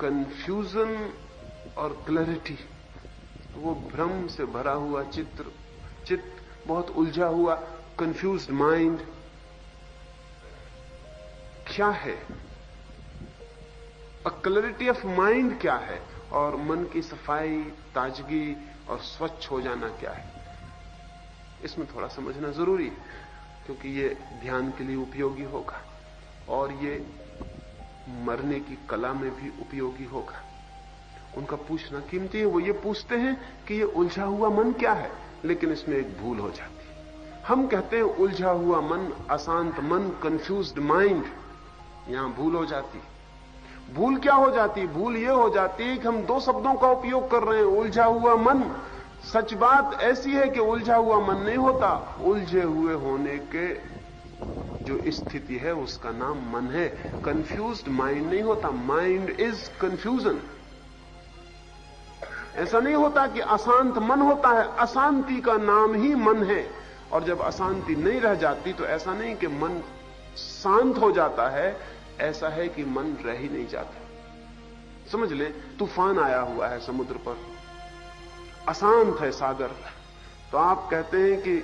Confusion और clarity, वो भ्रम से भरा हुआ चित्त बहुत उलझा हुआ, कंफ्यूज्ड माइंड क्या है, क्लैरिटी ऑफ माइंड क्या है, और मन की सफाई, ताजगी और स्वच्छ हो जाना क्या है। इसमें थोड़ा समझना जरूरी है, क्योंकि ये ध्यान के लिए उपयोगी होगा और ये मरने की कला में भी उपयोगी होगा। उनका पूछना कीमती है। वो ये पूछते हैं कि ये उलझा हुआ मन क्या है, लेकिन इसमें एक भूल हो जाती है। हम कहते हैं उलझा हुआ मन, अशांत मन, कंफ्यूज्ड माइंड। यहां भूल हो जाती है। भूल क्या हो जाती है? भूल ये हो जाती है कि हम दो शब्दों का उपयोग कर रहे हैं, उलझा हुआ मन। सच बात ऐसी है कि उलझा हुआ मन नहीं होता। उलझे हुए होने के जो स्थिति है उसका नाम मन है। कंफ्यूज्ड माइंड नहीं होता। Mind is confusion. ऐसा नहीं होता कि अशांत मन होता है। अशांति का नाम ही मन है। और जब अशांति नहीं रह जाती तो ऐसा नहीं कि मन शांत हो जाता है, ऐसा है कि मन रह ही नहीं जाता। समझ ले, तूफान आया हुआ है समुद्र पर, अशांत है सागर, तो आप कहते हैं कि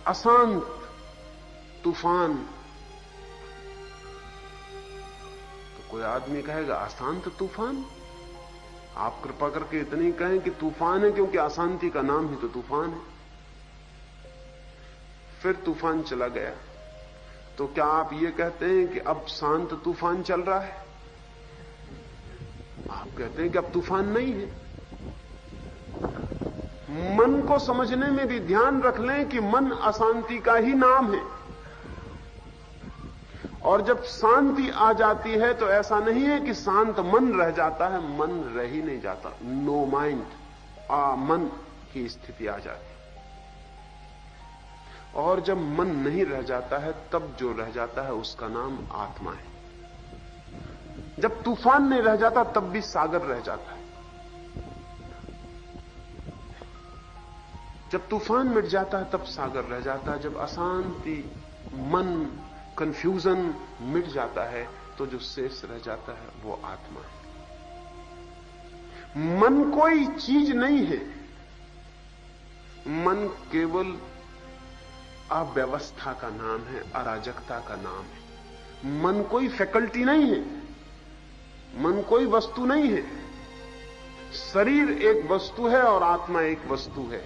अशांत तूफान, तो कोई आदमी कहेगा अशांत तूफान? आप कृपा करके इतनी कहें कि तूफान है, क्योंकि अशांति का नाम ही तो तूफान है। फिर तूफान चला गया, तो क्या आप ये कहते हैं कि अब शांत तूफान चल रहा है? आप कहते हैं कि अब तूफान नहीं है। मन को समझने में भी ध्यान रख लें कि मन अशांति का ही नाम है। और जब शांति आ जाती है तो ऐसा नहीं है कि शांत मन रह जाता है, मन रह ही नहीं जाता। नो माइंड, मन की स्थिति आ जाती है। और जब मन नहीं रह जाता है तब जो रह जाता है उसका नाम आत्मा है। जब तूफान नहीं रह जाता तब भी सागर रह जाता है। जब तूफान मिट जाता है तब सागर रह जाता है। जब अशांति, मन, कंफ्यूजन मिट जाता है तो जो शेष रह जाता है वो आत्मा है। मन कोई चीज नहीं है। मन केवल अव्यवस्था का नाम है, अराजकता का नाम है। मन कोई फैकल्टी नहीं है। मन कोई वस्तु नहीं है। शरीर एक वस्तु है और आत्मा एक वस्तु है।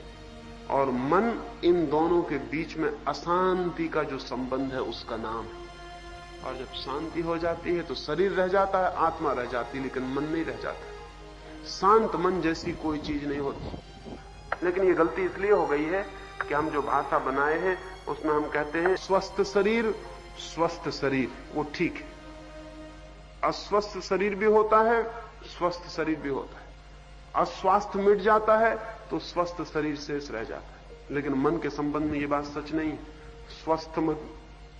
और मन इन दोनों के बीच में अशांति का जो संबंध है उसका नाम है। और जब शांति हो जाती है तो शरीर रह जाता है, आत्मा रह जाती है, लेकिन मन नहीं रह जाता। शांत मन जैसी कोई चीज नहीं होती। लेकिन ये गलती इसलिए हो गई है कि हम जो भाषा बनाए हैं उसमें हम कहते हैं स्वस्थ शरीर, स्वस्थ शरीर। वो ठीक है। अस्वस्थ शरीर भी होता है, स्वस्थ शरीर भी होता है। अस्वास्थ्य मिट जाता है तो स्वस्थ शरीर शेष रह जाता है। लेकिन मन के संबंध में ये बात सच नहीं है। स्वस्थ मन,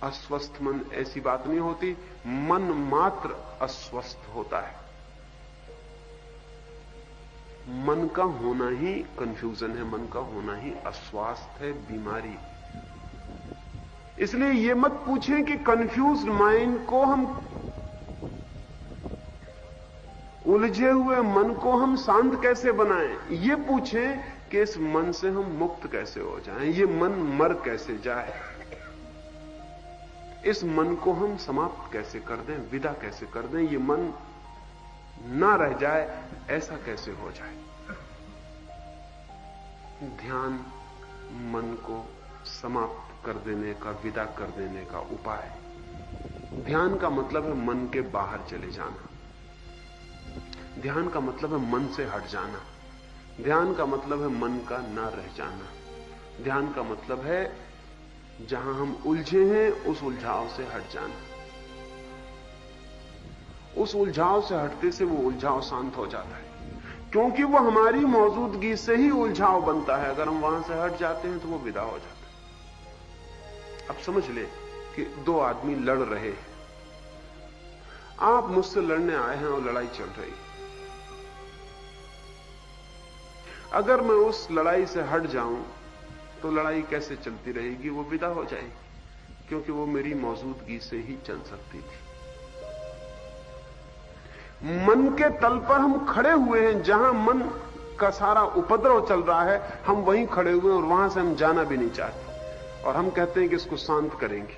अस्वस्थ मन, ऐसी बात नहीं होती। मन मात्र अस्वस्थ होता है। मन का होना ही कंफ्यूजन है, मन का होना ही अस्वास्थ्य है, बीमारी। इसलिए ये मत पूछें कि कंफ्यूज्ड माइंड को हम, उलझे हुए मन को हम शांत कैसे बनाएं। ये पूछें कि इस मन से हम मुक्त कैसे हो जाएं, ये मन मर कैसे जाए, इस मन को हम समाप्त कैसे कर दें, विदा कैसे कर दें, ये मन ना रह जाए, ऐसा कैसे हो जाए। ध्यान मन को समाप्त कर देने का, विदा कर देने का उपाय है। ध्यान का मतलब है मन के बाहर चले जाना। ध्यान का मतलब है मन से हट जाना। ध्यान का मतलब है मन का ना रह जाना। ध्यान का मतलब है जहां हम उलझे हैं उस उलझाव से हट जाना। उस उलझाव से हटते से वो उलझाव शांत हो जाता है, क्योंकि वो हमारी मौजूदगी से ही उलझाव बनता है। अगर हम वहां से हट जाते हैं तो वो विदा हो जाता है। अब समझ ले कि दो आदमी लड़ रहे हैं। आप मुझसे लड़ने आए हैं और लड़ाई चल रही है। अगर मैं उस लड़ाई से हट जाऊं तो लड़ाई कैसे चलती रहेगी? वो विदा हो जाएगी, क्योंकि वो मेरी मौजूदगी से ही चल सकती थी। मन के तल पर हम खड़े हुए हैं, जहां मन का सारा उपद्रव चल रहा है हम वहीं खड़े हुए हैं और वहां से हम जाना भी नहीं चाहते। और हम कहते हैं कि इसको शांत करेंगे।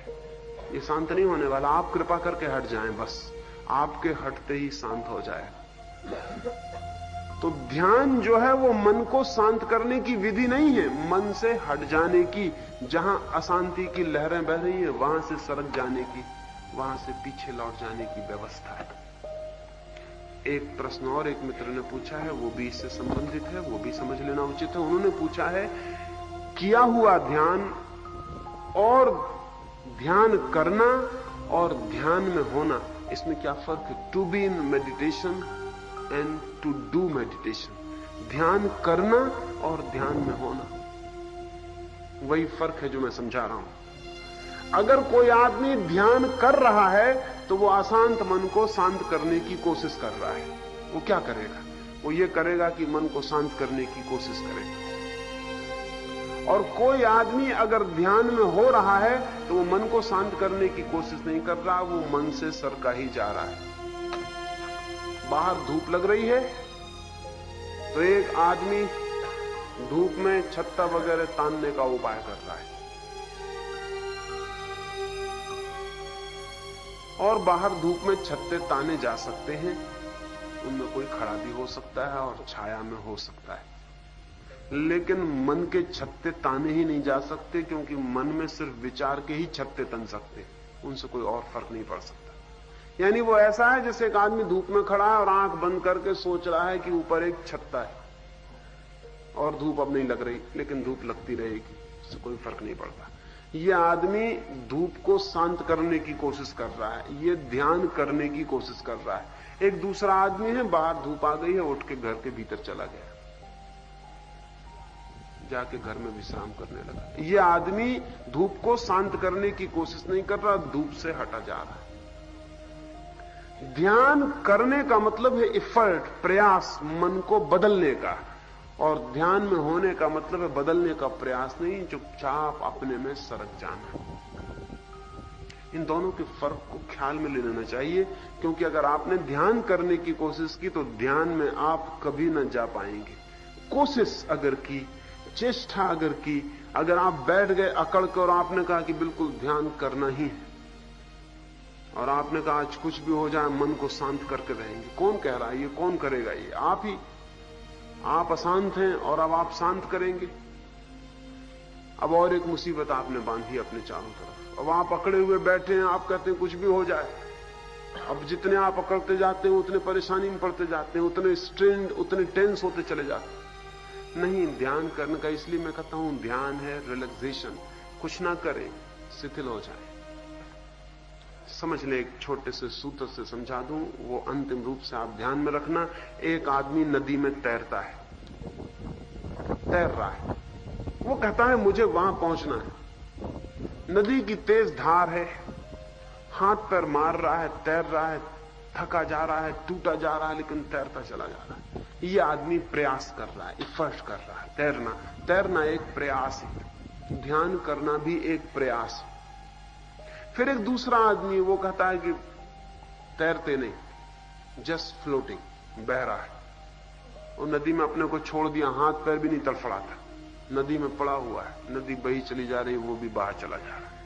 ये शांत नहीं होने वाला, आप कृपा करके हट जाएं, बस आपके हटते ही शांत हो जाएगा। तो ध्यान जो है वो मन को शांत करने की विधि नहीं है, मन से हट जाने की, जहां अशांति की लहरें बह रही है वहां से सरक जाने की, वहां से पीछे लौट जाने की व्यवस्था है। एक प्रश्न और एक मित्र ने पूछा है, वो भी इससे संबंधित है, वो भी समझ लेना उचित है। उन्होंने पूछा है, किया हुआ ध्यान और ध्यान करना और ध्यान में होना, इसमें क्या फर्क है? To be in meditation and to do meditation. ध्यान करना और ध्यान में होना, वही फर्क है जो मैं समझा रहा हूं। अगर कोई आदमी ध्यान कर रहा है तो वो अशांत मन को शांत करने की कोशिश कर रहा है। वो क्या करेगा? वो ये करेगा कि मन को शांत करने की कोशिश करेगा। और कोई आदमी अगर ध्यान में हो रहा है तो वो मन को शांत करने की कोशिश नहीं कर रहा, वो मन से सरका ही जा रहा है। बाहर धूप लग रही है तो एक आदमी धूप में छत्ता वगैरह तानने का उपाय कर रहा है, और बाहर धूप में छत्ते ताने जा सकते हैं, उनमें कोई खड़ा भी हो सकता है और छाया में हो सकता है, लेकिन मन के छत्ते ताने ही नहीं जा सकते, क्योंकि मन में सिर्फ विचार के ही छत्ते तन सकते, उनसे कोई और फर्क नहीं पड़ सकता। यानी वो ऐसा है जैसे एक आदमी धूप में खड़ा है और आंख बंद करके सोच रहा है कि ऊपर एक छत्ता है और धूप अब नहीं लग रही, लेकिन धूप लगती रहेगी, उससे कोई फर्क नहीं पड़ता। ये आदमी धूप को शांत करने की कोशिश कर रहा है, ये ध्यान करने की कोशिश कर रहा है। एक दूसरा आदमी है, बाहर धूप आ गई है, उठ के घर के भीतर चला गया, जाके घर में विश्राम करने लगा। ये आदमी धूप को शांत करने की कोशिश नहीं कर रहा, धूप से हटा जा रहा है। ध्यान करने का मतलब है एफर्ट, प्रयास, मन को बदलने का, और ध्यान में होने का मतलब है बदलने का प्रयास नहीं, चुपचाप अपने में सरक जाना। इन दोनों के फर्क को ख्याल में ले लेना चाहिए, क्योंकि अगर आपने ध्यान करने की कोशिश की तो ध्यान में आप कभी न जा पाएंगे। कोशिश अगर की, चेष्टा अगर की, अगर आप बैठ गए अकड़ के और आपने कहा कि बिल्कुल ध्यान करना ही है, और आपने कहा आज कुछ भी हो जाए मन को शांत करके रहेंगे, कौन कह रहा है ये? कौन करेगा ये? आप ही। आप अशांत हैं और अब आप शांत करेंगे। अब और एक मुसीबत आपने बांधी अपने चारों तरफ, अब आप अकड़े हुए बैठे हैं, आप कहते हैं कुछ भी हो जाए। अब जितने आप अकड़ते जाते हैं उतने परेशानी में पड़ते जाते हैं, उतने स्ट्रेन्ड, उतने टेंस होते चले जाते हैं। नहीं, ध्यान करने का, इसलिए मैं कहता हूं ध्यान है रिलैक्सेशन। कुछ ना करें, शिथिल हो जाए। समझ ले, एक छोटे से सूत्र से समझा दूं, वो अंतिम रूप से आप ध्यान में रखना। एक आदमी नदी में तैरता है, तैर रहा है, वो कहता है मुझे वहां पहुंचना है। नदी की तेज धार है, हाथ पैर मार रहा है, तैर रहा है, थका जा रहा है, टूटा जा रहा है, लेकिन तैरता चला जा रहा है। ये आदमी प्रयास कर रहा है, एफर्ट कर रहा है। तैरना एक प्रयास है, ध्यान करना भी एक प्रयास है। फिर एक दूसरा आदमी, वो कहता है कि तैरते नहीं, जस्ट फ्लोटिंग, बह रहा है, और नदी में अपने को छोड़ दिया, हाथ पैर भी नहीं तड़फड़ाता, नदी में पड़ा हुआ है, नदी बही चली जा रही है, वो भी बाहर चला जा रहा है,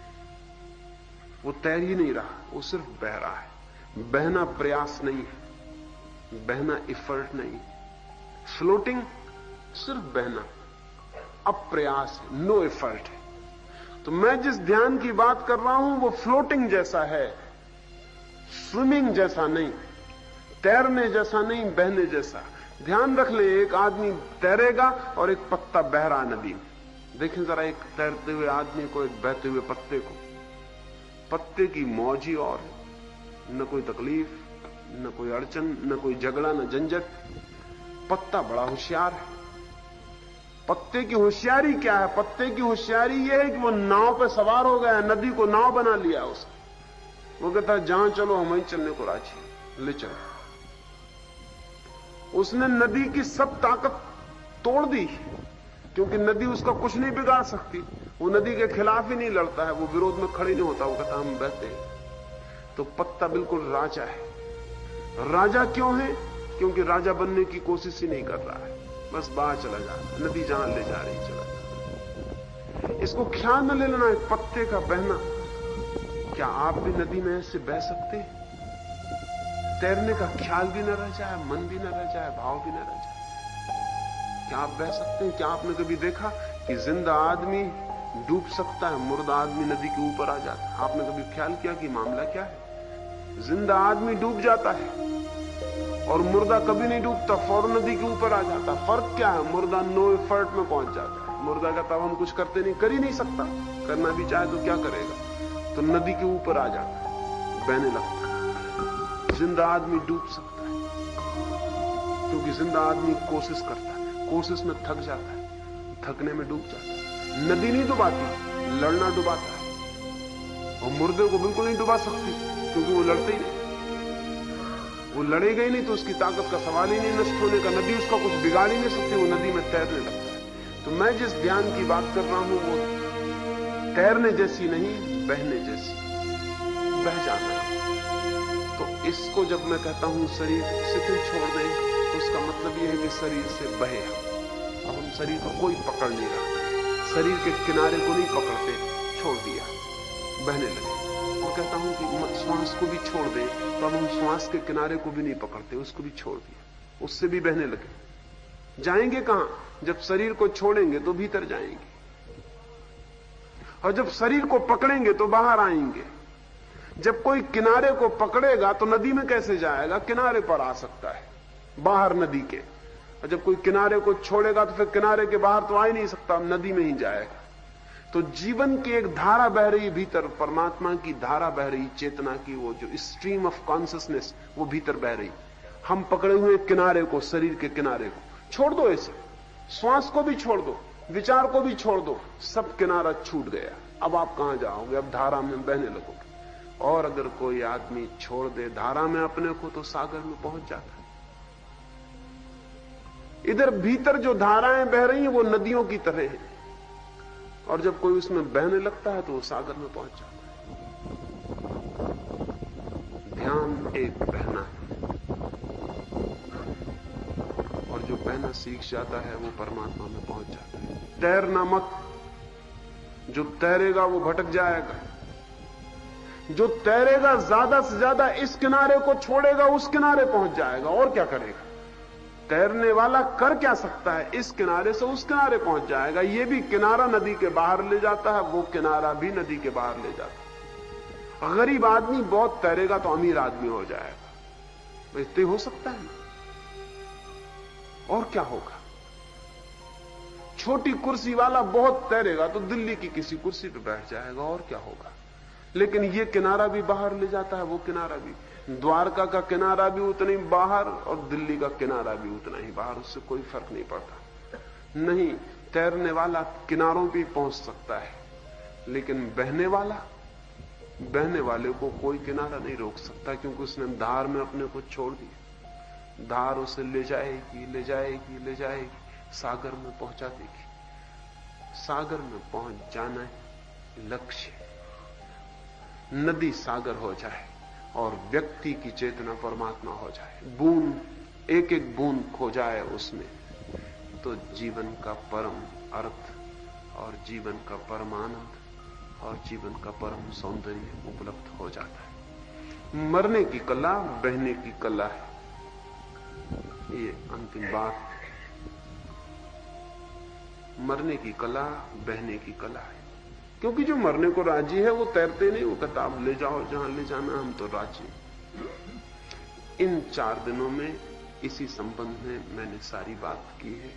वो तैर ही नहीं रहा, वो सिर्फ बह रहा है। बहना प्रयास नहीं है, बहना एफर्ट नहीं। फ्लोटिंग सिर्फ बहना, अब प्रयास है, नो एफर्ट है। तो मैं जिस ध्यान की बात कर रहा हूं वो फ्लोटिंग जैसा है, स्विमिंग जैसा नहीं, तैरने जैसा नहीं, बहने जैसा। ध्यान रख ले, एक आदमी तैरेगा और एक पत्ता बह रहा नदी में। देखें जरा एक तैरते हुए आदमी को, एक बहते हुए पत्ते को। पत्ते की मौज ही और, न कोई तकलीफ, न कोई अड़चन, न कोई झगड़ा, न झंझट। पत्ता बड़ा होशियार है। पत्ते की होशियारी क्या है? पत्ते की होशियारी यह है कि वो नाव पे सवार हो गया, नदी को नाव बना लिया उसने। वो कहता है जहां चलो हम वहीं चलने को राजी, ले चलो। उसने नदी की सब ताकत तोड़ दी, क्योंकि नदी उसका कुछ नहीं बिगाड़ सकती। वो नदी के खिलाफ ही नहीं लड़ता है, वो विरोध में खड़ी नहीं होता, वो कहता हम बहते हैं। तो पत्ता बिल्कुल राजा है, राजा क्यों है? क्योंकि राजा बनने की कोशिश ही नहीं कर रहा है, बस बाहर चला जा रहा है, नदी जहां ले जा रही चला जा रहा। इसको ख्याल न ले लेना एक पत्ते का बहना। क्या आप भी नदी में ऐसे बह सकते हैं? तैरने का ख्याल भी न रह जाए, मन भी न रह जाए, भाव भी न रह जाए। क्या आप बह सकते हैं? क्या आपने कभी देखा कि जिंदा आदमी डूब सकता है, मुर्दा आदमी नदी के ऊपर आ जाता है? आपने कभी ख्याल किया कि मामला क्या है? जिंदा आदमी डूब जाता है और मुर्दा कभी नहीं डूबता, फौरन नदी के ऊपर आ जाता। फर्क क्या है? मुर्दा नो एफर्ट में पहुंच जाता है। मुर्दा का तब हम कुछ करते नहीं, कर ही नहीं सकता, करना भी चाहे तो क्या करेगा? तो नदी के ऊपर आ जाता है, बहने लगता है। जिंदा आदमी डूब सकता है क्योंकि जिंदा आदमी कोशिश करता है, कोशिश में थक जाता है, थकने में डूब जाता है। नदी नहीं डुबाती, लड़ना डुबाता है। और मुर्दे को बिल्कुल नहीं डुबा सकती क्योंकि वो लड़ते ही नहीं, वो लड़ेगा ही नहीं, तो उसकी ताकत का सवाल ही नहीं नष्ट होने का। नदी उसका कुछ बिगाड़ ही नहीं सकती, वो नदी में तैरने लगता है। तो मैं जिस ध्यान की बात कर रहा हूं वो तैरने जैसी नहीं, बहने जैसी, बह जाना। तो इसको जब मैं कहता हूं शरीर शिथिल छोड़ दें, तो उसका मतलब यह है कि शरीर से बहे हम। अब हम शरीर को कोई पकड़ नहीं रहा, शरीर के किनारे को नहीं पकड़ते, छोड़ दिया, बहने लगे। और कहता हूं कि श्वास को भी छोड़ दें, तो अब हम श्वास के किनारे को भी नहीं पकड़ते, उसको भी छोड़ दिया, उससे भी बहने लगे। जाएंगे कहां? जब शरीर को छोड़ेंगे तो भीतर जाएंगे, और जब शरीर को पकड़ेंगे तो बाहर आएंगे। जब कोई किनारे को पकड़ेगा तो नदी में कैसे जाएगा? किनारे पर आ सकता है, बाहर नदी के। और जब कोई किनारे को छोड़ेगा तो फिर किनारे के बाहर तो आ ही नहीं सकता, नदी में ही जाएगा। तो जीवन की एक धारा बह रही भीतर, परमात्मा की धारा बह रही, चेतना की वो जो स्ट्रीम ऑफ कॉन्शियसनेस, वो भीतर बह रही। हम पकड़े हुए किनारे को, शरीर के किनारे को छोड़ दो, ऐसे श्वास को भी छोड़ दो, विचार को भी छोड़ दो, सब किनारा छूट गया। अब आप कहां जाओगे? अब धारा में बहने लगोगे। और अगर कोई आदमी छोड़ दे धारा में अपने को, तो सागर में पहुंच जाता है। इधर भीतर जो धाराएं बह रही हैं वो नदियों की तरह हैं, और जब कोई उसमें बहने लगता है तो वो सागर में पहुंच जाता है। ध्यान एक बहना है, और जो बहना सीख जाता है वो परमात्मा में पहुंच जाता है। तैरना मत, जो तैरेगा वो भटक जाएगा। जो तैरेगा ज्यादा से ज्यादा इस किनारे को छोड़ेगा, उस किनारे पहुंच जाएगा। और क्या करेगा? तैरने वाला कर क्या सकता है? इस किनारे से उस किनारे पहुंच जाएगा। ये भी किनारा नदी के बाहर ले जाता है, वो किनारा भी नदी के बाहर ले जाता है। गरीब आदमी बहुत तैरेगा तो अमीर आदमी हो जाएगा, इतने हो सकता है। और क्या होगा? छोटी कुर्सी वाला बहुत तैरेगा तो दिल्ली की किसी कुर्सी पे बैठ जाएगा, और क्या होगा? लेकिन ये किनारा भी बाहर ले जाता है, वो किनारा भी। द्वारका का किनारा भी उतना ही बाहर और दिल्ली का किनारा भी उतना ही बाहर, उससे कोई फर्क नहीं पड़ता। नहीं, तैरने वाला किनारों पे पहुंच सकता है, लेकिन बहने वाले को कोई किनारा नहीं रोक सकता, क्योंकि उसने धार में अपने को छोड़ दिया। धार उसे ले जाएगी, ले जाएगी, ले जाएगी, सागर में पहुंचा देगी। सागर में पहुंच जाना है लक्ष्य। नदी सागर हो जाए और व्यक्ति की चेतना परमात्मा हो जाए, बूंद, एक एक बूंद खो जाए उसमें, तो जीवन का परम अर्थ और जीवन का परम आनंद और जीवन का परम सौंदर्य उपलब्ध हो जाता है। मरने की कला बहने की कला है, ये अंतिम बात। मरने की कला बहने की कला है, क्योंकि जो मरने को राजी है वो तैरते नहीं, वो कहता आप ले जाओ जहां ले जाना, हम तो राजी। इन 4 दिनों में इसी संबंध में मैंने सारी बात की है।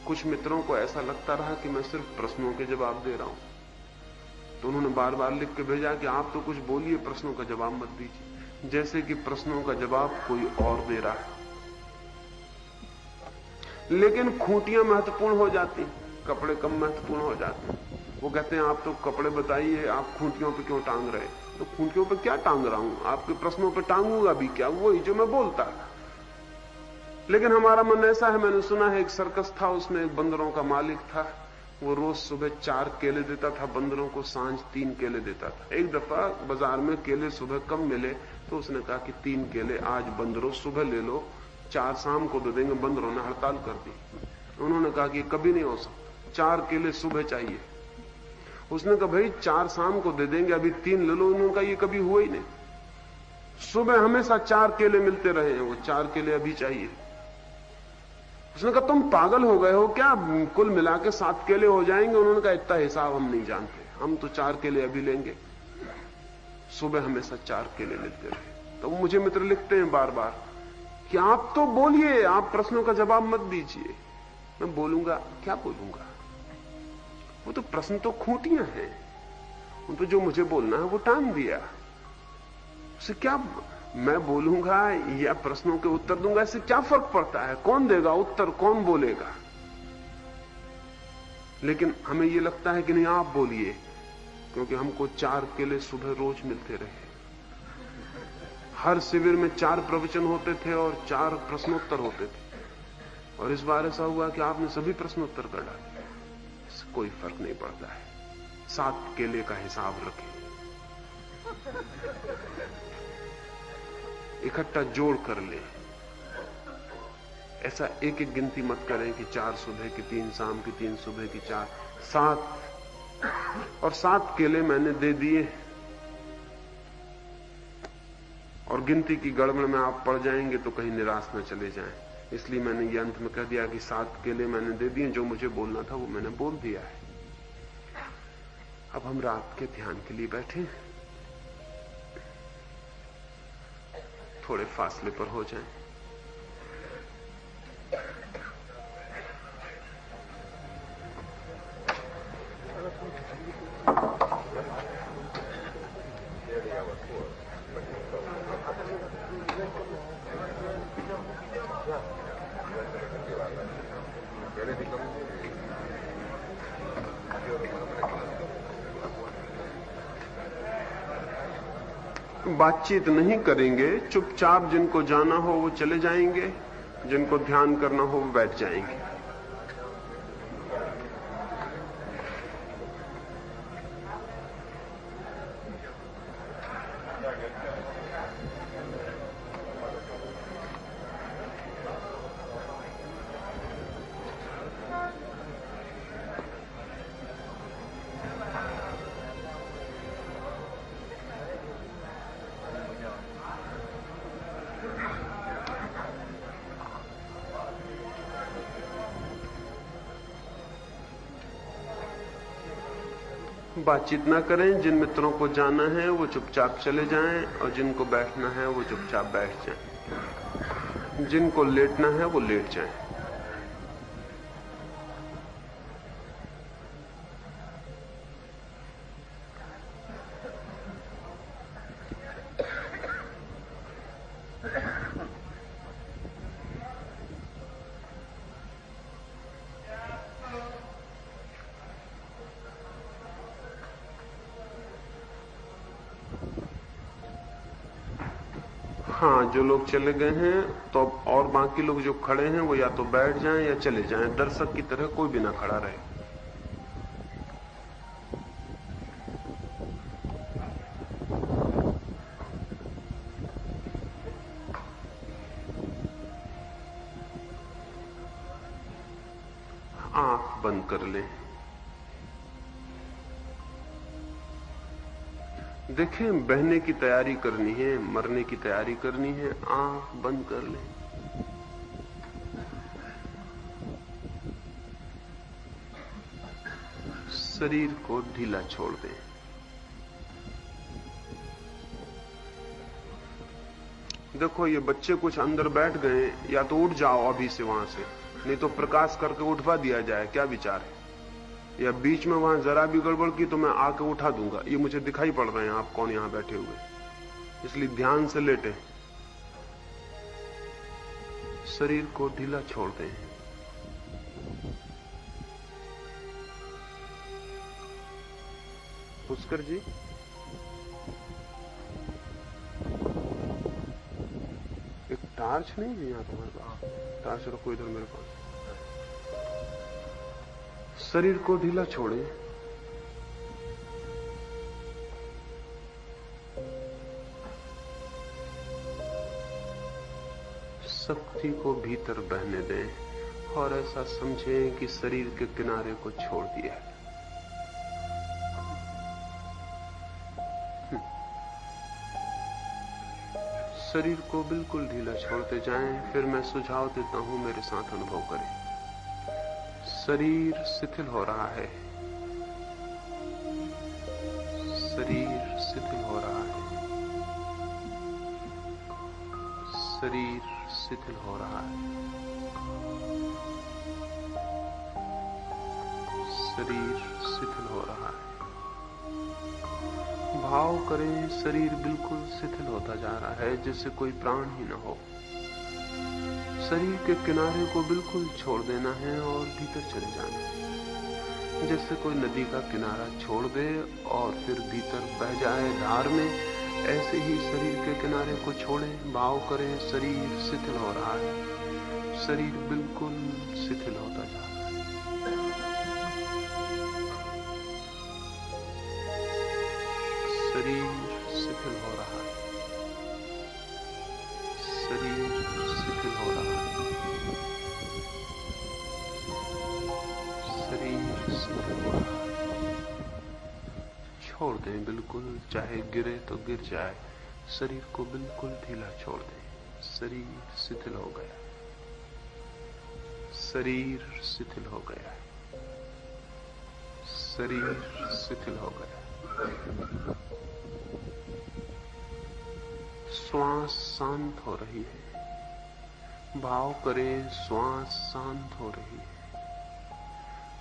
कुछ मित्रों को ऐसा लगता रहा कि मैं सिर्फ प्रश्नों के जवाब दे रहा हूं, तो उन्होंने बार बार लिख के भेजा कि आप तो कुछ बोलिए, प्रश्नों का जवाब मत दीजिए, जैसे कि प्रश्नों का जवाब कोई और दे रहा है। लेकिन खूंटियां महत्वपूर्ण हो जाती, कपड़े कम महत्वपूर्ण हो जाते हैं। वो कहते हैं आप तो कपड़े बताइए, आप खूंटियों पे क्यों टांग रहे? तो खूंटियों पे क्या टांग रहा हूं? आपके प्रश्नों पे टांगूंगा भी क्या? वही जो मैं बोलता। लेकिन हमारा मन ऐसा है, मैंने सुना है एक सर्कस था, उसमें एक बंदरों का मालिक था, वो रोज सुबह 4 केले देता था बंदरों को, सांझ 3 केले देता था। एक दफा बाजार में केले सुबह कम मिले तो उसने कहा कि 3 केले आज बंदरों सुबह ले लो, 4 शाम को दे देंगे। बंदरों ने हड़ताल कर दी। उन्होंने कहा कि कभी नहीं हो सकता, 4 केले सुबह चाहिए। उसने कहा भाई 4 शाम को दे देंगे, अभी 3 ले लो। उन्होंने कहा ये कभी हुआ ही नहीं, सुबह हमेशा 4 केले मिलते रहे हैं, वो 4 केले अभी चाहिए। उसने कहा तुम पागल हो गए हो क्या, कुल मिला के 7 केले हो जाएंगे। उन्होंने कहा इतना हिसाब हम नहीं जानते, हम तो 4 केले अभी लेंगे। सुबह हमेशा 4 केले मिलते रहे। तो मुझे मित्र लिखते हैं बार बार कि आप तो बोलिए, आप प्रश्नों का जवाब मत दीजिए। मैं बोलूंगा, क्या बोलूंगा? वो तो प्रश्न तो खूंटियां हैं, उन पर जो मुझे बोलना है वो टांग दिया। उससे क्या मैं बोलूंगा या प्रश्नों के उत्तर दूंगा, इससे क्या फर्क पड़ता है? कौन देगा उत्तर, कौन बोलेगा? लेकिन हमें यह लगता है कि नहीं आप बोलिए, क्योंकि हमको 4 केले सुबह रोज मिलते रहे। हर शिविर में 4 प्रवचन होते थे और 4 प्रश्नोत्तर होते थे, और इस बार ऐसा हुआ कि आपने सभी प्रश्नोत्तर कर डाले। इससे कोई फर्क नहीं पड़ता है, 7 केले का हिसाब रखें, इकट्ठा जोड़ कर ले। ऐसा एक एक गिनती मत करें कि 4 सुबह की, 3 शाम की, 3 सुबह की, 4, 7 और 7 केले मैंने दे दिए। और गिनती की गड़बड़ में आप पड़ जाएंगे तो कहीं निराश न चले जाएं, इसलिए मैंने ये अंत में कह दिया कि 7 केले मैंने दे दिए, जो मुझे बोलना था वो मैंने बोल दिया है। अब हम रात के ध्यान के लिए बैठे, थोड़े फासले पर हो जाएं। बातचीत नहीं करेंगे, चुपचाप जिनको जाना हो वो चले जाएंगे, जिनको ध्यान करना हो वो बैठ जाएंगे। बातचीत ना करें, जिन मित्रों को जाना है वो चुपचाप चले जाएं, और जिनको बैठना है वो चुपचाप बैठ जाएं, जिनको लेटना है वो लेट जाएं। हाँ, जो लोग चले गए हैं तो और बाकी लोग जो खड़े हैं वो या तो बैठ जाएं या चले जाएं। दर्शक की तरह कोई भी ना खड़ा रहे। आंख बंद कर लें। देखें, बहने की तैयारी करनी है, मरने की तैयारी करनी है, आंख बंद कर लें। शरीर को ढीला छोड़ दें। देखो, ये बच्चे कुछ अंदर बैठ गए, या तो उठ जाओ अभी से वहां से, नहीं तो प्रकाश करके उठवा दिया जाए। क्या विचार है? या बीच में वहां जरा भी गड़बड़ की तो मैं आके उठा दूंगा। ये मुझे दिखाई पड़ रहे हैं आप कौन यहां बैठे हुए, इसलिए ध्यान से लेटे, शरीर को ढीला छोड़ दें। पुष्कर जी, एक टार्च नहीं है यहां तुम्हारे पास? टार्च रखो इधर मेरे पास। शरीर को ढीला छोड़ें। शक्ति को भीतर बहने दें और ऐसा समझें कि शरीर के किनारे को छोड़ दिया है। शरीर को बिल्कुल ढीला छोड़ते जाएं, फिर मैं सुझाव देता हूं, मेरे साथ अनुभव करें। शरीर शिथिल हो रहा है, शरीर शिथिल हो रहा है, शरीर शिथिल हो रहा है, शरीर शिथिल हो रहा है। भाव करें शरीर बिल्कुल शिथिल होता जा रहा है, जैसे कोई प्राण ही न हो। शरीर के किनारे को बिल्कुल छोड़ देना है और भीतर चले जाना है, जैसे कोई नदी का किनारा छोड़ दे और फिर भीतर बह जाए धार में। ऐसे ही शरीर के किनारे को छोड़ें। भाव करें शरीर शिथिल हो रहा है, शरीर बिल्कुल शिथिल होता जा रहा है। शरीर शिथिल हो रहा है, शरीर शिथिल हो रहा है, शरीर शिथिल हो रहा है। छोड़ दें बिल्कुल, चाहे गिरे तो गिर जाए। शरीर को बिल्कुल ढीला छोड़ दें। शरीर शिथिल हो गया, शरीर शिथिल हो गया, शरीर शिथिल हो गया। श्वास शांत हो रही है। भाव करें श्वास शांत हो रही है,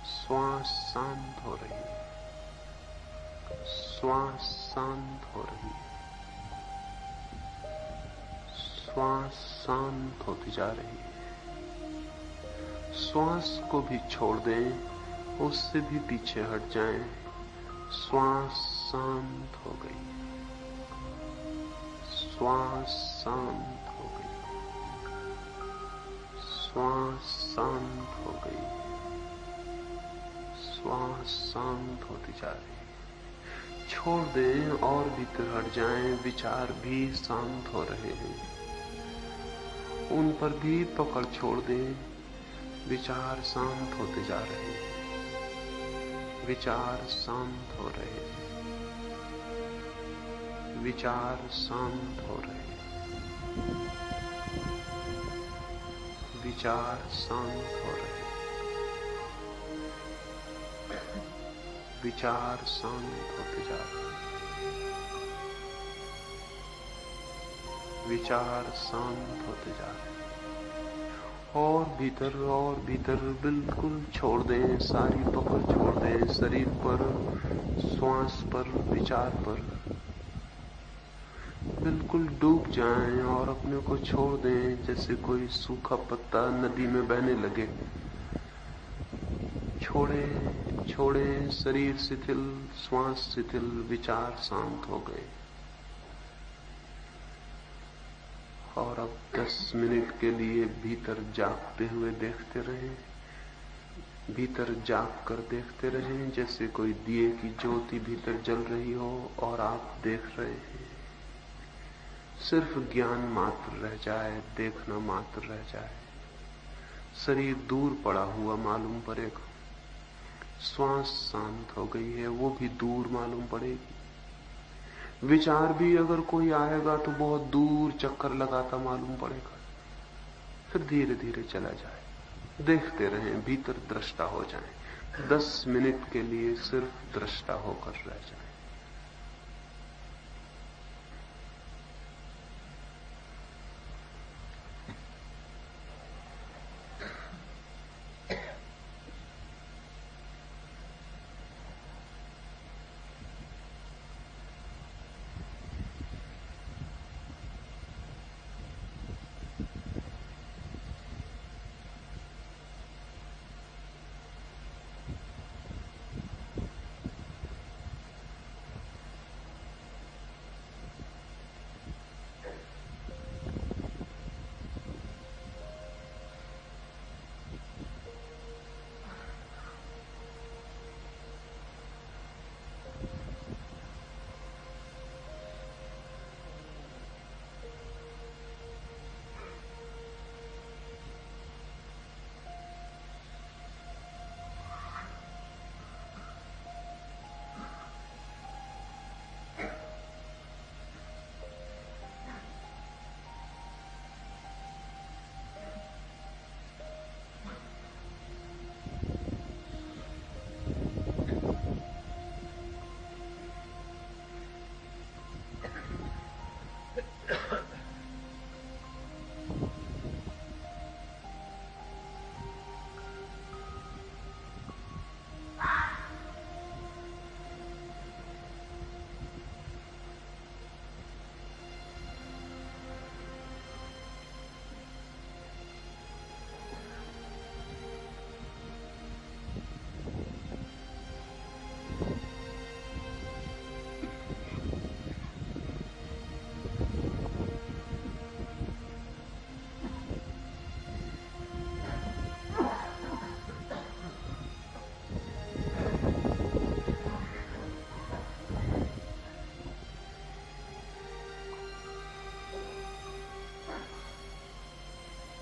श्वास शांत हो रही है, श्वास शांत हो रही है, श्वास शांत होती जा रही है। श्वास को भी छोड़ दें, उससे भी पीछे हट जाएं। श्वास शांत हो गई, श्वास शांत हो गई, श्वास शांत हो गई, श्वास शांत होती जा रही है। छोड़ दें और भीतर हट जाएं। विचार भी शांत हो रहे हैं, उन पर भी पकड़ छोड़ दें। विचार शांत होते जा रहे हैं, विचार शांत हो रहे हैं, विचार शांत हो रहे हैं, विचार शांत हो रहे हैं, विचार शांत होते जा रहे हैं, विचार शांत होते जा रहे हैं। और भीतर बिल्कुल छोड़ दें, सारी पकड़ छोड़ दें। शरीर पर, श्वास पर, विचार पर बिल्कुल डूब जाएं और अपने को छोड़ दें, जैसे कोई सूखा पत्ता नदी में बहने लगे। छोड़ें, छोड़ें। शरीर शिथिल, श्वास शिथिल, विचार शांत हो गए। और अब 10 मिनट के लिए भीतर जागते हुए देखते रहें। भीतर जाग कर देखते रहें, जैसे कोई दिए की ज्योति भीतर जल रही हो और आप देख रहे हैं। सिर्फ ज्ञान मात्र रह जाए, देखना मात्र रह जाए। शरीर दूर पड़ा हुआ मालूम पड़ेगा, श्वास शांत हो गई है, वो भी दूर मालूम पड़ेगी। विचार भी अगर कोई आएगा तो बहुत दूर चक्कर लगाता मालूम पड़ेगा, फिर धीरे धीरे चला जाए। देखते रहें, भीतर दृष्टा हो जाएं। 10 मिनट के लिए सिर्फ दृष्टा होकर रह जाएं।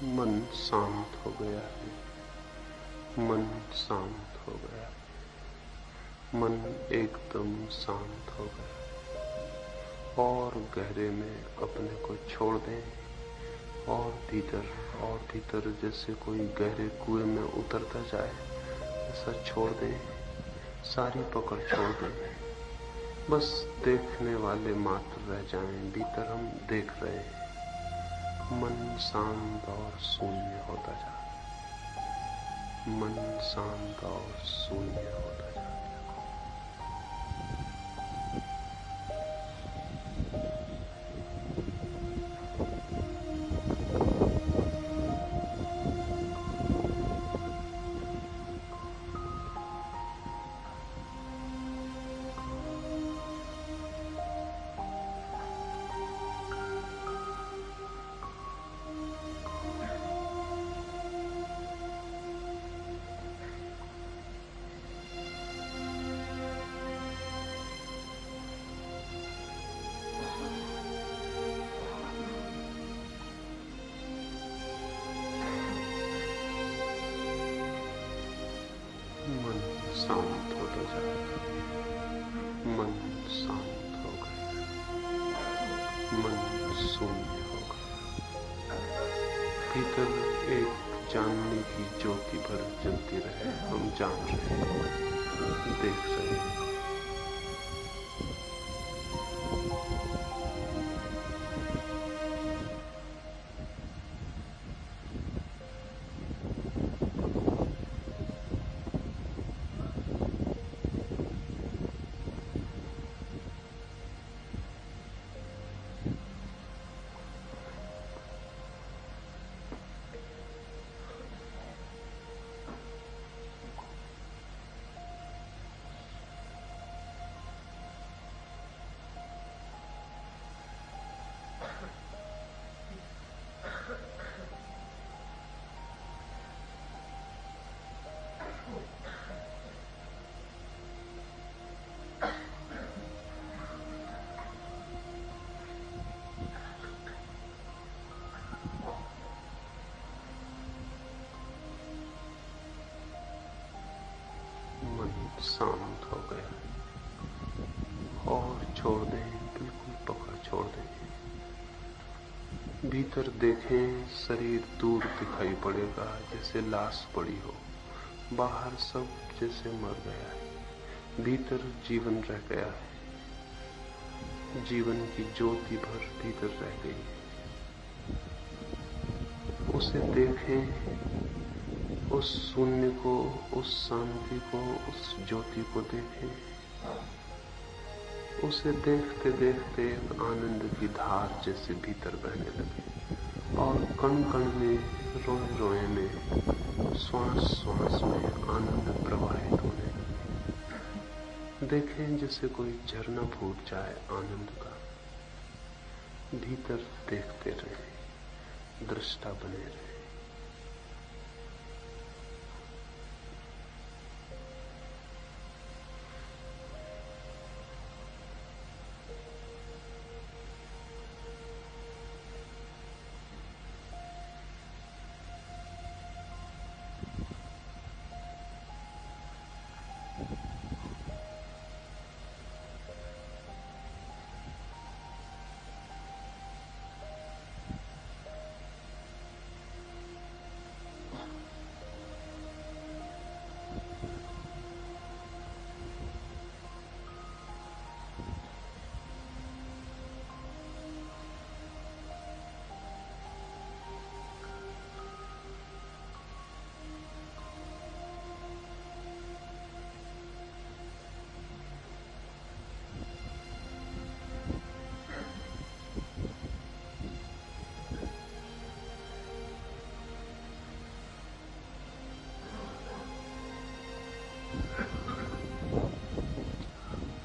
मन शांत हो गया है, मन शांत हो गया, मन एकदम शांत हो गया। और गहरे में अपने को छोड़ दें, और भीतर जैसे कोई गहरे कुएं में उतरता जाए ऐसा छोड़ दें, सारी पकड़ छोड़ दें, बस देखने वाले मात्र रह जाएं। भीतर हम देख रहे हैं, मन शांत और शून्य होता जाए, मन शांत और शून्य होता जाए। शांत होता जाए, मन शांत हो गया, मन शून्य हो गया। भीतर एक जानने की ज्योति भर जलती रहे, हम जान रहे हैं, देख रहे हैं। शांत हो गया, और छोड़ दें, बिल्कुल पकड़ छोड़ दें। भीतर देखें, शरीर दूर दिखाई पड़ेगा जैसे लाश पड़ी हो, बाहर सब जैसे मर गया है, भीतर जीवन रह गया है, जीवन की ज्योति भर भीतर रह गई है। उसे देखें, उस शून्य को, उस शांति को, उस ज्योति को देखें। उसे देखते देखते आनंद की धार जैसे भीतर बहने लगे, और कण कण में, रोए रोए में, श्वास श्वास में आनंद प्रवाहित होने लगे। देखें जैसे कोई झरना फूट जाए आनंद का। भीतर देखते रहे, दृष्टा बने रहे।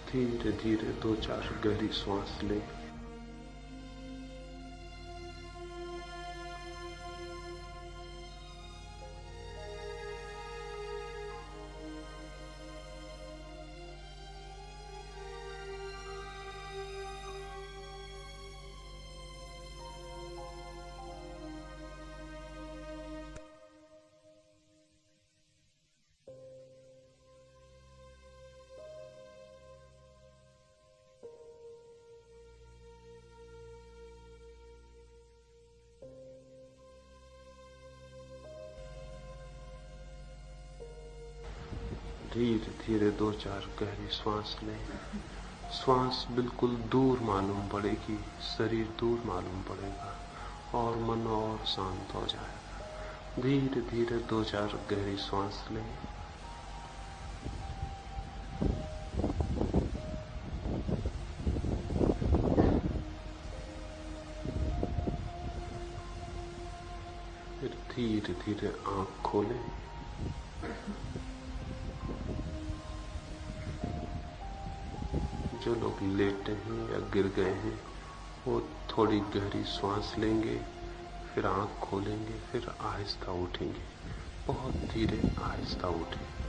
धीरे धीरे 2-4 गहरी सांस लें। धीरे धीरे 2-4 गहरी श्वास लें। श्वास बिल्कुल दूर मालूम पड़ेगी, शरीर दूर मालूम पड़ेगा और मन और शांत हो जाएगा। धीरे धीरे 2-4 गहरी श्वास लें। फिर धीरे धीरे आंख खोलें। जो लोग लेटे हैं या गिर गए हैं वो थोड़ी गहरी श्वास लेंगे, फिर आंख खोलेंगे, फिर आहिस्ता उठेंगे। बहुत धीरे आहिस्ता उठें।